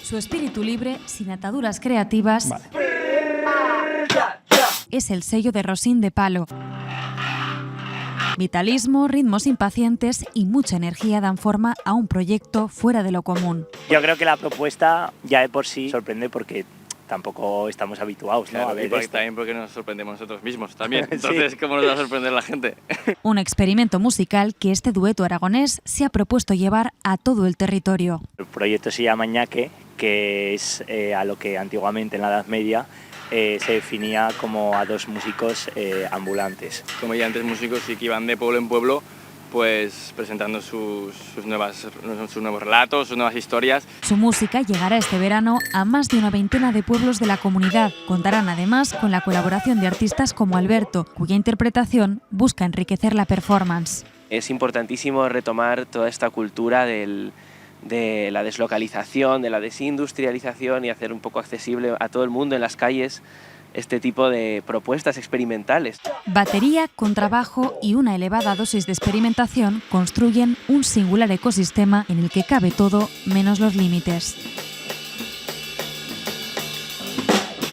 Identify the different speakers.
Speaker 1: Su espíritu libre, sin ataduras creativas, es el sello de Rosín de Palo. Vitalismo, ritmos impacientes y mucha energía dan forma a un proyecto fuera de lo común.
Speaker 2: Yo creo que la propuesta ya de por sí sorprende porque tampoco estamos habituados, ¿no?
Speaker 3: Claro,
Speaker 2: A ver esto.
Speaker 3: también porque nos sorprendemos nosotros mismos también. Entonces, sí. ¿Cómo nos va a sorprender la gente?
Speaker 1: Un experimento musical que este dueto aragonés se ha propuesto llevar a todo el territorio.
Speaker 2: El proyecto se llama Ñaque, que es a lo que antiguamente en la Edad Media se definía como a dos músicos ambulantes.
Speaker 3: Comediantes músicos y que iban de pueblo en pueblo, pues presentando sus nuevos relatos, sus nuevas historias.
Speaker 1: Su música llegará este verano a más de una veintena de pueblos de la comunidad. Contarán además con la colaboración de artistas como Alberto, cuya interpretación busca enriquecer la performance.
Speaker 4: Es importantísimo retomar toda esta cultura de la deslocalización, de la desindustrialización y hacer un poco accesible a todo el mundo en las calles este tipo de propuestas experimentales.
Speaker 1: Batería, contrabajo y una elevada dosis de experimentación construyen un singular ecosistema en el que cabe todo menos los límites.